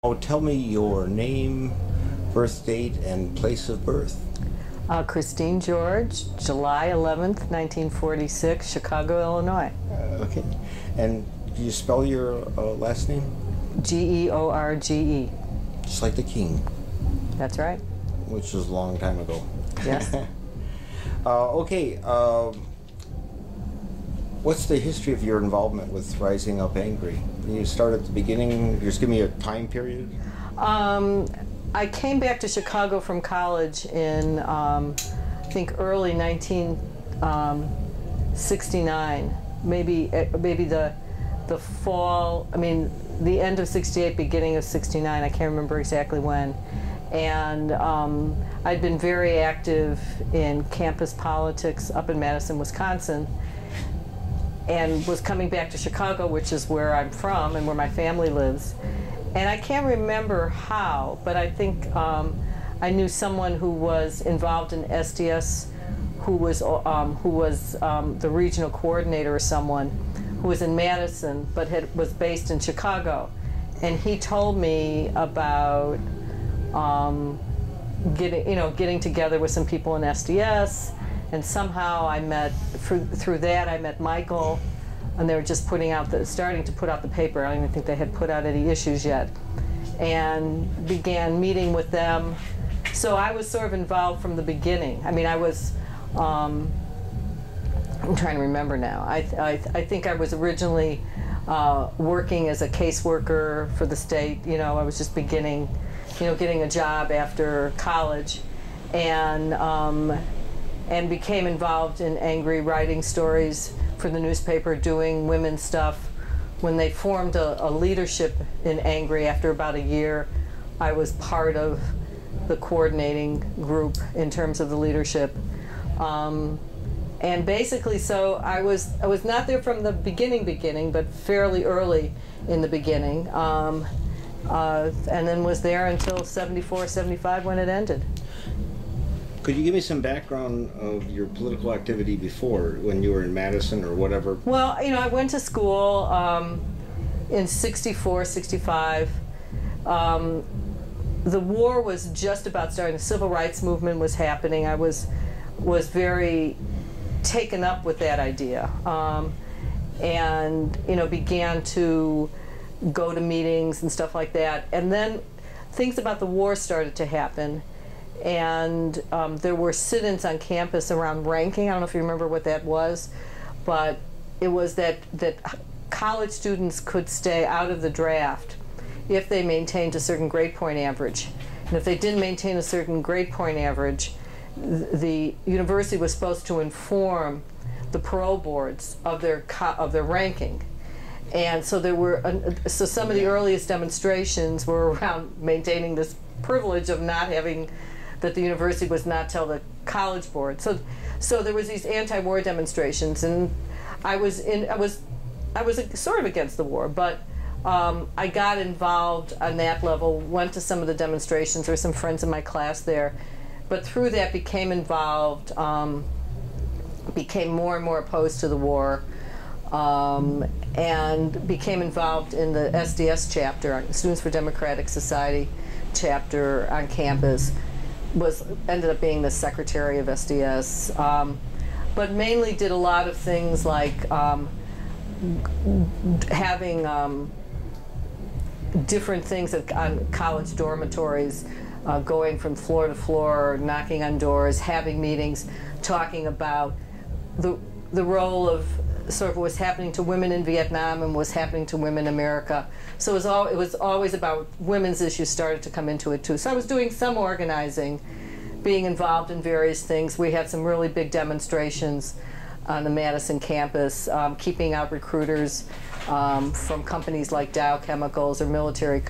Oh, tell me your name, birth date, and place of birth. Christine George, July 11th, 1946, Chicago, Illinois. Okay. And do you spell your last name? George. Just like the king. That's right. Which was a long time ago. Yes. Okay. What's the history of your involvement with Rising Up Angry? You start at the beginning. Just give me a time period. I came back to Chicago from college in, I think, early 1969. Maybe the fall. I mean, the end of '68, beginning of '69. I can't remember exactly when. And I'd been very active in campus politics up in Madison, Wisconsin, and was coming back to Chicago, which is where I'm from and where my family lives. And I can't remember how, but I think I knew someone who was involved in SDS, who was the regional coordinator or someone, who was in Madison but was based in Chicago. And he told me about getting together with some people in SDS, and somehow I met, through that I met Michael, and they were just starting to put out the paper. I don't even think they had put out any issues yet, and began meeting with them. So I was sort of involved from the beginning. I mean, I was, I'm trying to remember now. I think I was originally working as a caseworker for the state. You know, I was just beginning, getting a job after college, and became involved in Angry, writing stories for the newspaper, doing women's stuff. When they formed a leadership in Angry after about a year, I was part of the coordinating group in terms of the leadership. And basically, so I was not there from the beginning, but fairly early in the beginning. And then was there until '74, '75 when it ended. Could you give me some background of your political activity before, when you were in Madison or whatever? Well, I went to school in '64, '65. The war was just about starting. The civil rights movement was happening. I was very taken up with that idea, and began to go to meetings and stuff like that. And then things about the war started to happen. And there were sit-ins on campus around ranking. I don't know if you remember what that was, but it was that college students could stay out of the draft if they maintained a certain grade point average. And if they didn't maintain a certain grade point average, the university was supposed to inform the parole boards of their ranking. And so there were so some of the earliest demonstrations were around maintaining this privilege of not having, that the university was not tell the college board. So there was these anti-war demonstrations, and I was sort of against the war, but I got involved on that level, went to some of the demonstrations. There were some friends in my class there, but through that became involved, became more and more opposed to the war, and became involved in the SDS chapter, Students for Democratic Society chapter on campus. Ended up being the secretary of SDS, but mainly did a lot of things like having different things on college dormitories, going from floor to floor, knocking on doors, having meetings, talking about the role of sort of what was happening to women in Vietnam and what was happening to women in America. So it was always about women's issues started to come into it too. So I was doing some organizing, being involved in various things. We had some really big demonstrations on the Madison campus, keeping out recruiters from companies like Dow Chemicals or military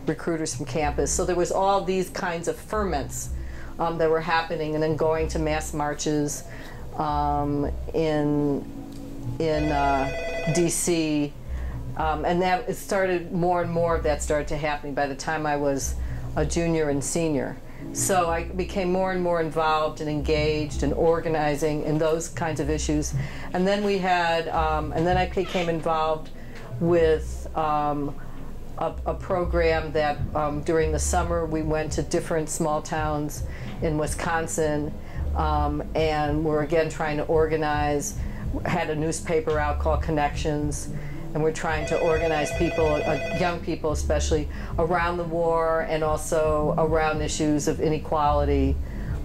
recruiters from campus. So there was all these kinds of ferments that were happening, and then going to mass marches in DC, and that started, more and more of that started to happen by the time I was a junior and senior. So I became more and more involved and engaged and organizing in those kinds of issues. And then we had, and then I became involved with a program that during the summer we went to different small towns in Wisconsin, and we're again trying to organize, had a newspaper out called Connections, and we're trying to organize people, young people especially, around the war and also around issues of inequality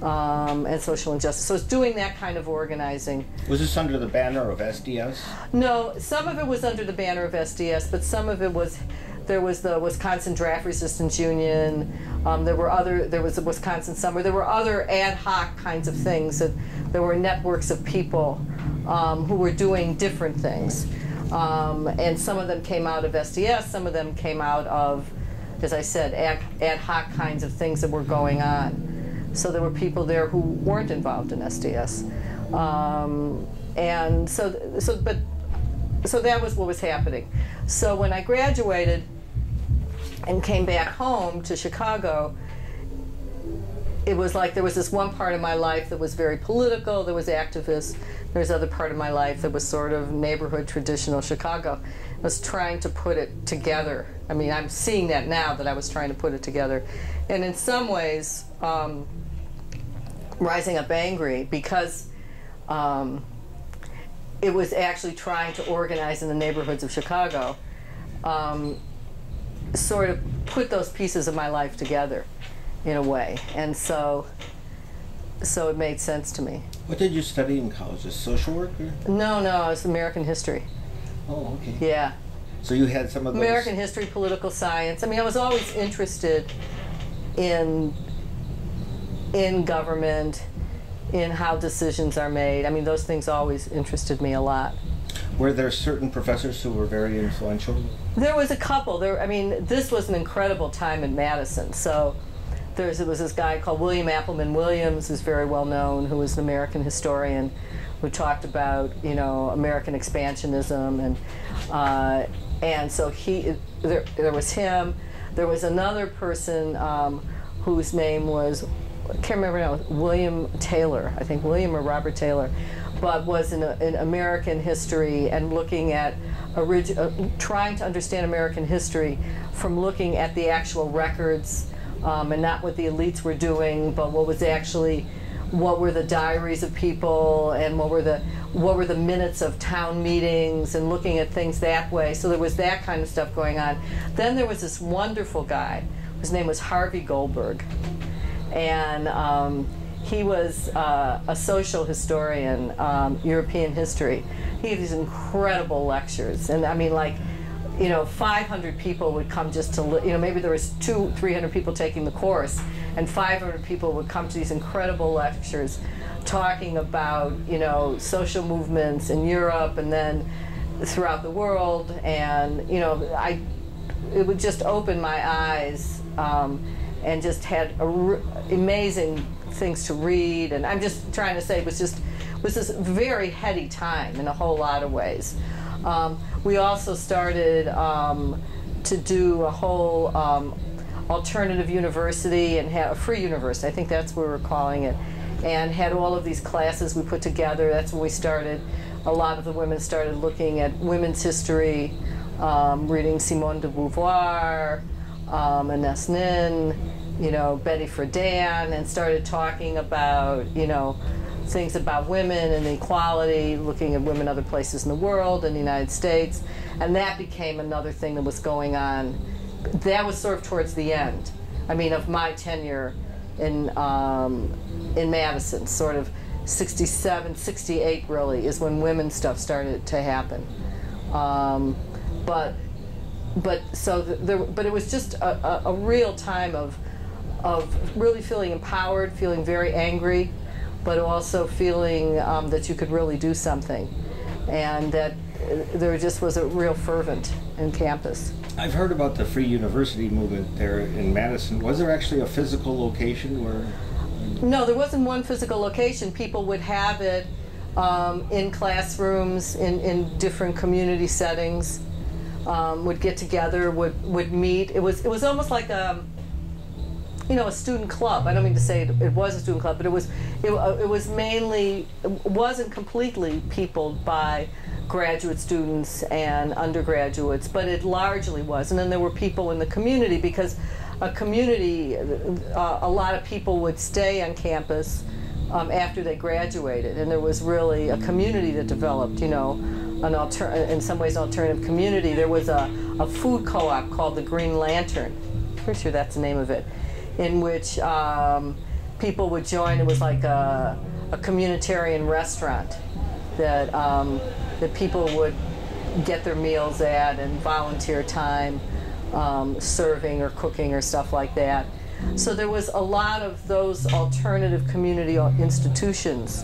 and social injustice. So it's doing that kind of organizing. Was this under the banner of SDS? No, some of it was under the banner of SDS, but some of it was, there was the Wisconsin Draft Resistance Union, there was the Wisconsin Summer, there were other ad hoc kinds of things, that there were networks of people who were doing different things. And some of them came out of SDS, some of them came out of, as I said, ad hoc kinds of things that were going on. So there were people there who weren't involved in SDS. And so that was what was happening. So when I graduated and came back home to Chicago, it was like there was this one part of my life that was very political, there was activist, there was other part of my life that was sort of neighborhood, traditional Chicago. I was trying to put it together. I mean, I'm seeing that now, that I was trying to put it together. And in some ways, Rising Up Angry, because it was actually trying to organize in the neighborhoods of Chicago, sort of put those pieces of my life together in a way. And so it made sense to me. What did you study in college? Just social work? Or? No, it's American history. Oh, okay. Yeah. So you had some of those? American history, political science. I mean, I was always interested in government, in how decisions are made. I mean, those things always interested me a lot. Were there certain professors who were very influential? There was a couple. I mean, this was an incredible time in Madison. So there was this guy called William Appleman Williams, who's very well known, who was an American historian, who talked about, you know, American expansionism, and so there was him. There was another person whose name was, I can't remember now, William Taylor, I think William or Robert Taylor, but was in American history and looking at, trying to understand American history from looking at the actual records, and not what the elites were doing, but what were the diaries of people, and what were the minutes of town meetings, and looking at things that way. So there was that kind of stuff going on. Then there was this wonderful guy whose name was Harvey Goldberg, and he was a social historian, European history. He had these incredible lectures, and I mean, like, you know, 500 people would come just to, you know, maybe there was 200-300 people taking the course, and 500 people would come to these incredible lectures talking about, you know, social movements in Europe and then throughout the world. And, you know, it would just open my eyes, and just had amazing things to read. And I'm just trying to say it was this very heady time in a whole lot of ways. We also started to do a whole alternative university, and had a free university, I think that's what we were calling it, and had all of these classes we put together. That's when we started, a lot of the women started looking at women's history, reading Simone de Beauvoir, Ines Nin, you know, Betty Friedan, and started talking about, you know, things about women and equality, looking at women other places in the world, in the United States, and that became another thing that was going on. That was sort of towards the end, I mean, of my tenure in Madison, sort of 67, 68 really, is when women's stuff started to happen. But it was just a real time of really feeling empowered, feeling very angry, but also feeling that you could really do something, and that there just was a real fervent in campus. I've heard about the Free University movement there in Madison. Was there actually a physical location where? No, there wasn't one physical location. People would have it in classrooms, in different community settings, would get together, would meet. It was almost like you know, a student club. I don't mean to say it was a student club, but it was mainly, it wasn't completely peopled by graduate students and undergraduates, but it largely was. And then there were people in the community, because a community, a lot of people would stay on campus after they graduated, and there was really a community that developed, you know, in some ways an alternative community. There was a food co-op called the Green Lantern, pretty sure that's the name of it, in which people would join. It was like a communitarian restaurant that, that people would get their meals at, and volunteer time serving or cooking or stuff like that. So there was a lot of those alternative community institutions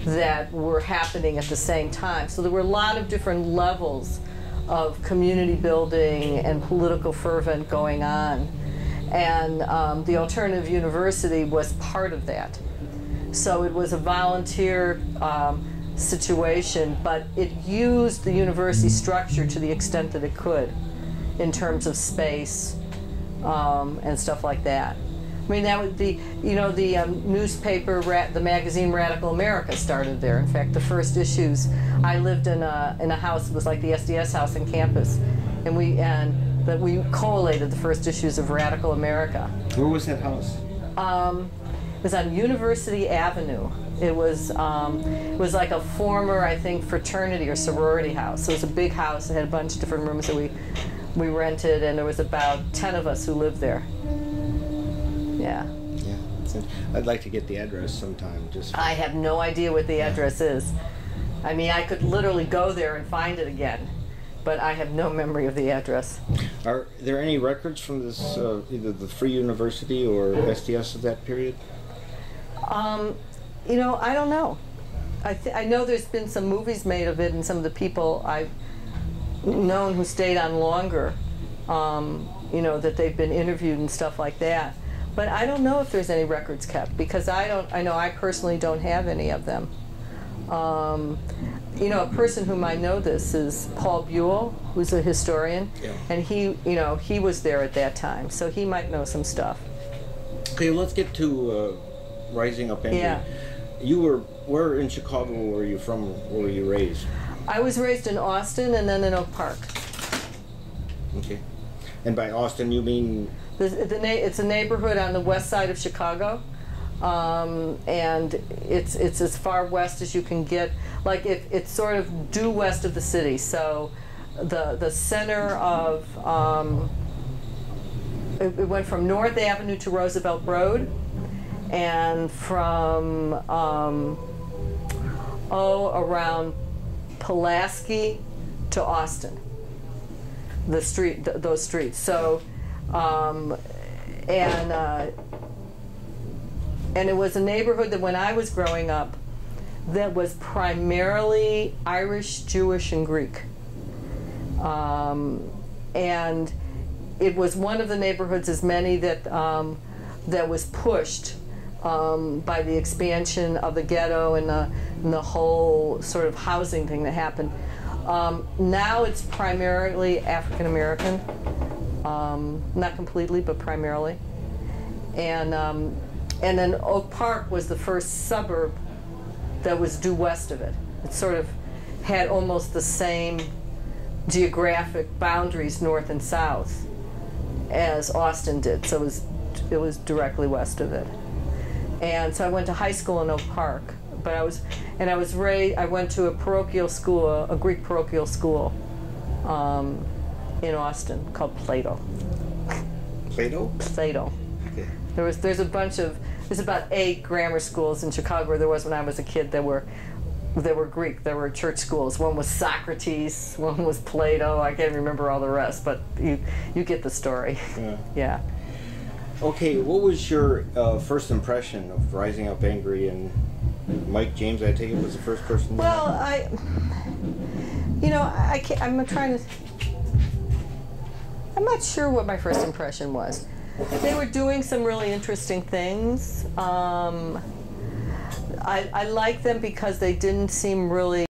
that were happening at the same time. So there were a lot of different levels of community building and political fervent going on. And the alternative university was part of that. So it was a volunteer situation, but it used the university structure to the extent that it could in terms of space and stuff like that. I mean, that would be, you know, the newspaper, the magazine Radical America started there. In fact, the first issues, I lived in a house, it was like the SDS house on campus, and we collated the first issues of Radical America. Where was that house? It was on University Avenue. It was like a former, I think, fraternity or sorority house. So it was a big house. It had a bunch of different rooms that we rented, and there was about 10 of us who lived there. Yeah. Yeah. I'd like to get the address sometime. I have no idea what the address is. I mean, I could literally go there and find it again, but I have no memory of the address. Are there any records from this, either the Free University or SDS of that period? You know, I don't know. I know there's been some movies made of it, and some of the people I've known who stayed on longer, you know, that they've been interviewed and stuff like that. But I don't know if there's any records kept, because I know I personally don't have any of them. You know, a person whom I know this is Paul Buell, who's a historian, yeah. And he, you know, he was there at that time, so he might know some stuff. Okay, let's get to Rising Up Angry. Yeah. Where in Chicago were you from? Where were you raised? I was raised in Austin and then in Oak Park. Okay. And by Austin you mean? It's a neighborhood on the west side of Chicago, and it's as far west as you can get. Like it's sort of due west of the city. So the center of it went from North Avenue to Roosevelt Road, and from around Pulaski to Austin. Those streets. So. And it was a neighborhood that when I was growing up that was primarily Irish, Jewish, and Greek. And it was one of the neighborhoods, as many, that was pushed by the expansion of the ghetto and the whole sort of housing thing that happened. Now it's primarily African American. Not completely, but primarily. And then Oak Park was the first suburb that was due west of it. It sort of had almost the same geographic boundaries, north and south, as Austin did. So it was directly west of it. And so I went to high school in Oak Park, but I went to a parochial school, a Greek parochial school, in Austin called Plato. Plato? Plato. Okay. There's about 8 grammar schools in Chicago. There was when I was a kid. There were Greek. There were church schools. One was Socrates. One was Plato. I can't remember all the rest, but you get the story. Yeah. Yeah. Okay. What was your first impression of Rising Up Angry? And Mike James, I take it, was the first person. Well, I'm not sure what my first impression was. They were doing some really interesting things. I liked them because they didn't seem really